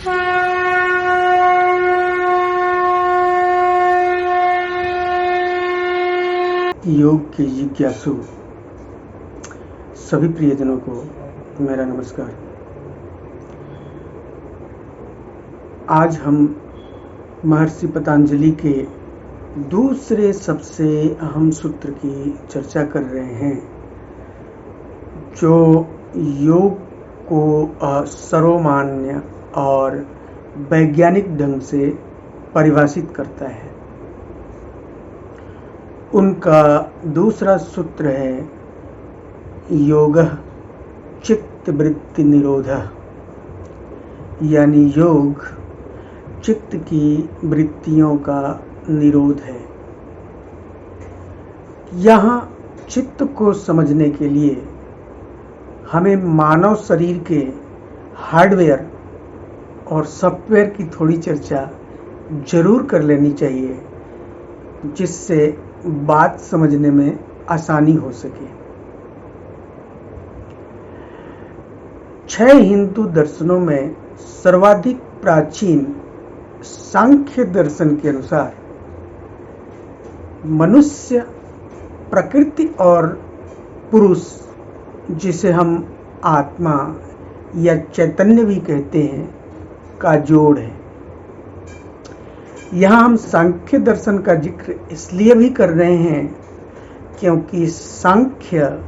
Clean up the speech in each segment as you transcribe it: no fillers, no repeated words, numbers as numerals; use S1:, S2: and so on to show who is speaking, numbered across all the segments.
S1: योग के जिज्ञासु सभी प्रियजनों को मेरा नमस्कार। आज हम महर्षि पतंजलि के दूसरे सबसे अहम सूत्र की चर्चा कर रहे हैं, जो योग को सर्वमान्य और वैज्ञानिक ढंग से परिभाषित करता है। उनका दूसरा सूत्र है योगः चित्तवृत्ति निरोधः, यानी योग चित्त की वृत्तियों का निरोध है। यहाँ चित्त को समझने के लिए हमें मानव शरीर के हार्डवेयर और सॉफ्टवेयर की थोड़ी चर्चा जरूर कर लेनी चाहिए, जिससे बात समझने में आसानी हो सके। 6 हिंदू दर्शनों में सर्वाधिक प्राचीन सांख्य दर्शन के अनुसार मनुष्य, प्रकृति और पुरुष, जिसे हम आत्मा या चैतन्य भी कहते हैं, का जोड़ है। यहाँ हम सांख्य दर्शन का जिक्र इसलिए भी कर रहे हैं क्योंकि सांख्य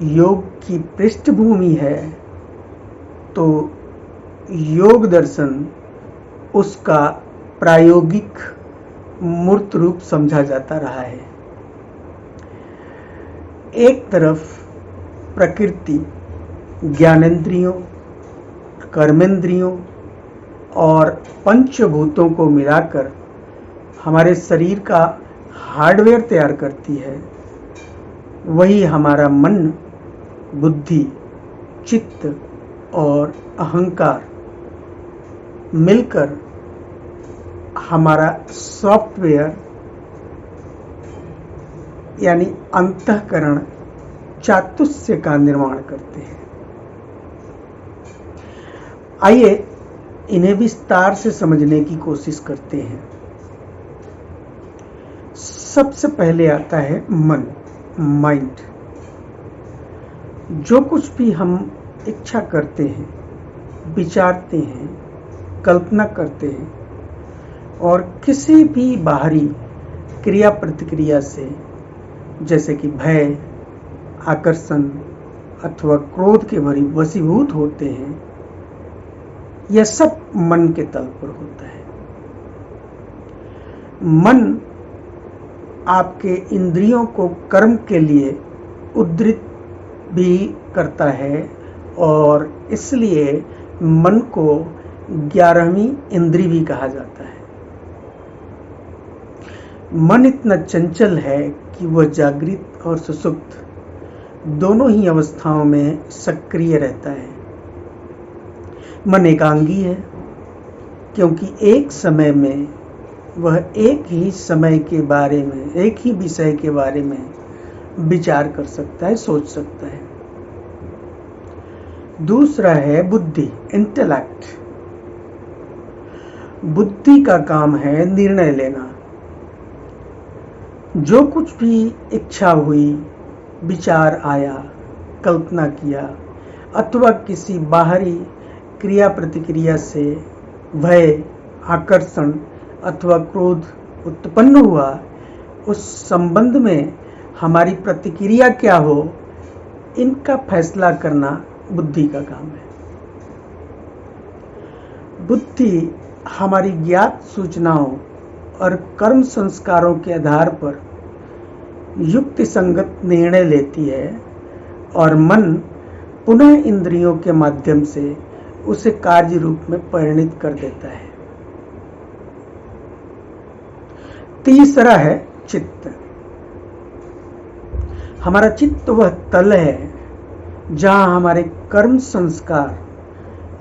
S1: योग की पृष्ठभूमि है, तो योग दर्शन उसका प्रायोगिक मूर्त रूप समझा जाता रहा है। एक तरफ प्रकृति ज्ञानेंद्रियों, कर्मेंद्रियों और पंचभूतों को मिलाकर हमारे शरीर का हार्डवेयर तैयार करती है, वही हमारा मन, बुद्धि, चित्त और अहंकार मिलकर हमारा सॉफ्टवेयर यानी अंतःकरण चातुर्य का निर्माण करते हैं। आइए इन्हें विस्तार से समझने की कोशिश करते हैं। सबसे पहले आता है मन, माइंड। जो कुछ भी हम इच्छा करते हैं, विचारते हैं, कल्पना करते हैं और किसी भी बाहरी क्रिया प्रतिक्रिया से, जैसे कि भय, आकर्षण अथवा क्रोध के वशीभूत होते हैं, यह सब मन के तल पर होता है। मन आपके इंद्रियों को कर्म के लिए उद्धृत भी करता है और इसलिए मन को 11वीं इंद्री भी कहा जाता है। मन इतना चंचल है कि वह जागृत और सुषुप्त दोनों ही अवस्थाओं में सक्रिय रहता है। मन एकांगी है क्योंकि एक समय में वह एक ही समय के बारे में, एक ही विषय के बारे में विचार कर सकता है, सोच सकता है। दूसरा है बुद्धि, इंटेलेक्ट। बुद्धि का काम है निर्णय लेना। जो कुछ भी इच्छा हुई, विचार आया, कल्पना किया अथवा किसी बाहरी क्रिया प्रतिक्रिया से भय, आकर्षण अथवा क्रोध उत्पन्न हुआ, उस संबंध में हमारी प्रतिक्रिया क्या हो, इनका फैसला करना बुद्धि का काम है। बुद्धि हमारी ज्ञात सूचनाओं और कर्म संस्कारों के आधार पर युक्ति संगत निर्णय लेती है और मन पुनः इंद्रियों के माध्यम से उसे कार्य रूप में परिणित कर देता है। तीसरा है चित्त। हमारा चित्त वह तल है जहां हमारे कर्म संस्कार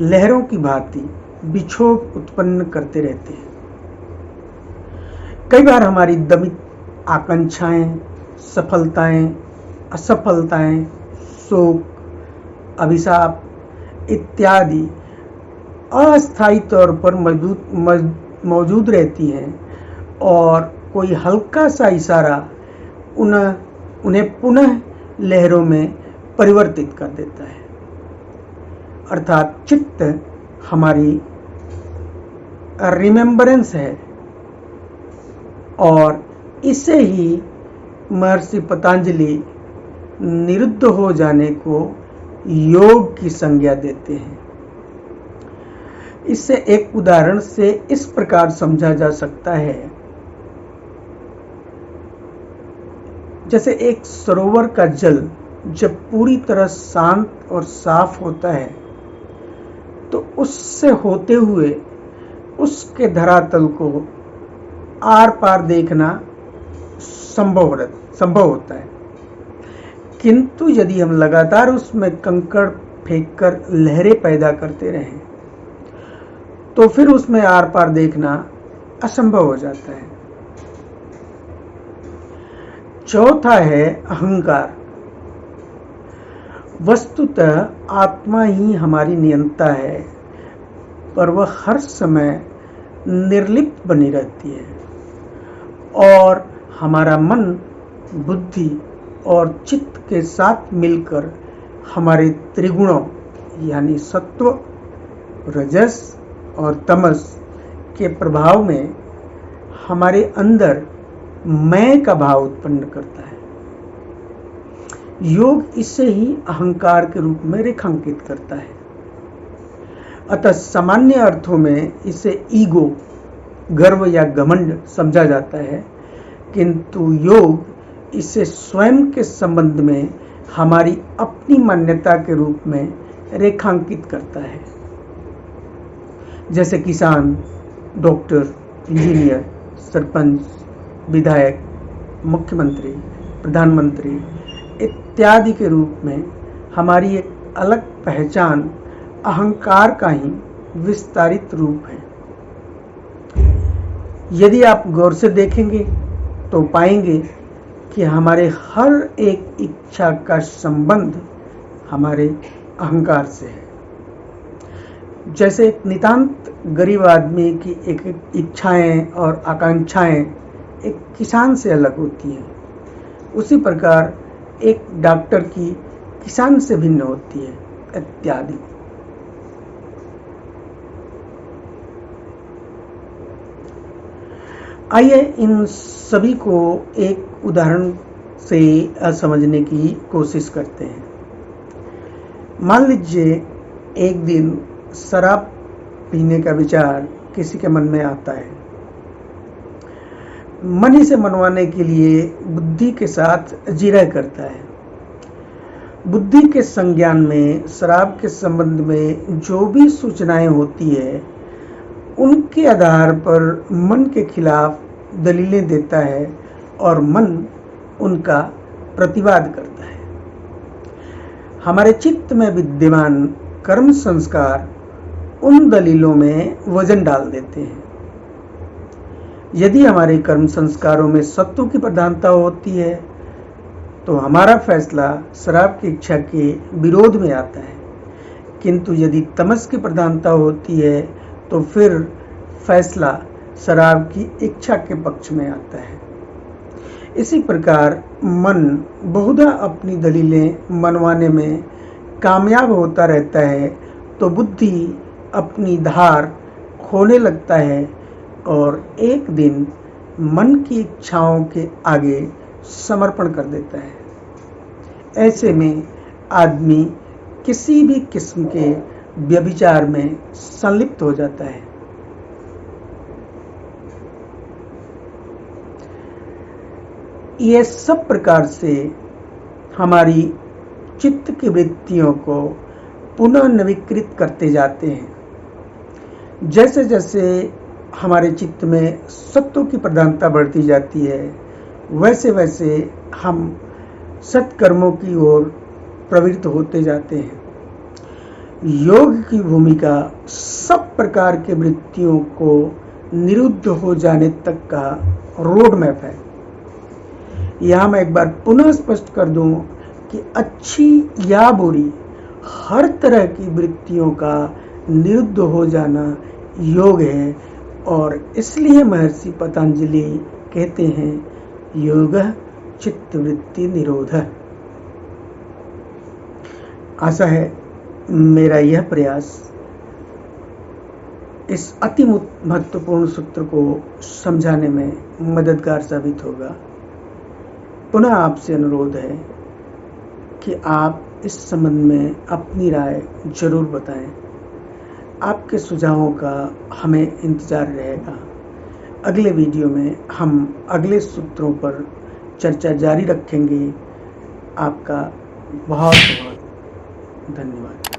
S1: लहरों की भांति विक्षोभ उत्पन्न करते रहते हैं। कई बार हमारी दमित आकांक्षाएं, सफलताएं, असफलताएं, शोक, अभिशाप इत्यादि अस्थायी तौर पर मौजूद रहती हैं और कोई हल्का सा इशारा उन्हें पुनः लहरों में परिवर्तित कर देता है। अर्थात चित्त हमारी रिमेम्बरेंस है और इसे ही महर्षि पतंजलि निरुद्ध हो जाने को योग की संज्ञा देते हैं। इसे एक उदाहरण से इस प्रकार समझा जा सकता है, जैसे एक सरोवर का जल जब पूरी तरह शांत और साफ होता है तो उससे होते हुए उसके धरातल को आर पार देखना संभव होता है। किंतु यदि हम लगातार उसमें कंकड़ फेंककर लहरें पैदा करते रहें तो फिर उसमें आर पार देखना असंभव हो जाता है। चौथा है अहंकार। वस्तुतः आत्मा ही हमारी नियंता है, पर वह हर समय निर्लिप्त बनी रहती है और हमारा मन, बुद्धि और चित्त के साथ मिलकर हमारे त्रिगुणों यानी सत्व, रजस और तमस के प्रभाव में हमारे अंदर मैं का भाव उत्पन्न करता है। योग इसे ही अहंकार के रूप में रेखांकित करता है। अतः सामान्य अर्थों में इसे ईगो, गर्व या घमंड समझा जाता है, किंतु योग इसे स्वयं के संबंध में हमारी अपनी मान्यता के रूप में रेखांकित करता है। जैसे किसान, डॉक्टर, इंजीनियर, सरपंच, विधायक, मुख्यमंत्री, प्रधानमंत्री इत्यादि के रूप में हमारी एक अलग पहचान अहंकार का ही विस्तारित रूप है। यदि आप गौर से देखेंगे तो पाएंगे कि हमारे हर एक इच्छा का संबंध हमारे अहंकार से है। जैसे एक नितांत गरीब आदमी की एक इच्छाएं और आकांक्षाएं एक किसान से अलग होती हैं, उसी प्रकार एक डॉक्टर की किसान से भिन्न होती है इत्यादि। आइए इन सभी को एक उदाहरण से समझने की कोशिश करते हैं। मान लीजिए एक दिन शराब पीने का विचार किसी के मन में आता है। मन ही से मनवाने के लिए बुद्धि के साथ जिरह करता है। बुद्धि के संज्ञान में शराब के संबंध में जो भी सूचनाएं होती है, उनके आधार पर मन के खिलाफ दलीलें देता है और मन उनका प्रतिवाद करता है। हमारे चित्त में विद्यमान कर्म संस्कार उन दलीलों में वजन डाल देते हैं। यदि हमारे कर्म संस्कारों में सत्व की प्रधानता होती है तो हमारा फैसला शराब की इच्छा के विरोध में आता है, किंतु यदि तमस की प्रधानता होती है तो फिर फैसला शराब की इच्छा के पक्ष में आता है। इसी प्रकार मन बहुधा अपनी दलीलें मनवाने में कामयाब होता रहता है तो बुद्धि अपनी धार खोने लगता है और एक दिन मन की इच्छाओं के आगे समर्पण कर देता है। ऐसे में आदमी किसी भी किस्म के व्यभिचार में संलिप्त हो जाता है। ये सब प्रकार से हमारी चित्त की वृत्तियों को पुनः नवीकृत करते जाते हैं। जैसे जैसे हमारे चित्त में सत्व की प्रधानता बढ़ती जाती है, वैसे वैसे हम सत्कर्मों की ओर प्रवृत्त होते जाते हैं। योग की भूमिका सब प्रकार के वृत्तियों को निरुद्ध हो जाने तक का रोड मैप है। यहाँ मैं एक बार पुनः स्पष्ट कर दूं कि अच्छी या बुरी हर तरह की वृत्तियों का निरुद्ध हो जाना योग है, और इसलिए महर्षि पतंजलि कहते हैं योगः चित्तवृत्ति निरोधः। आशा है मेरा यह प्रयास इस अति महत्वपूर्ण सूत्र को समझाने में मददगार साबित होगा। पुनः आपसे अनुरोध है कि आप इस संबंध में अपनी राय जरूर बताएं। आपके सुझावों का हमें इंतज़ार रहेगा। अगले वीडियो में हम अगले सूत्रों पर चर्चा जारी रखेंगे। आपका बहुत बहुत धन्यवाद।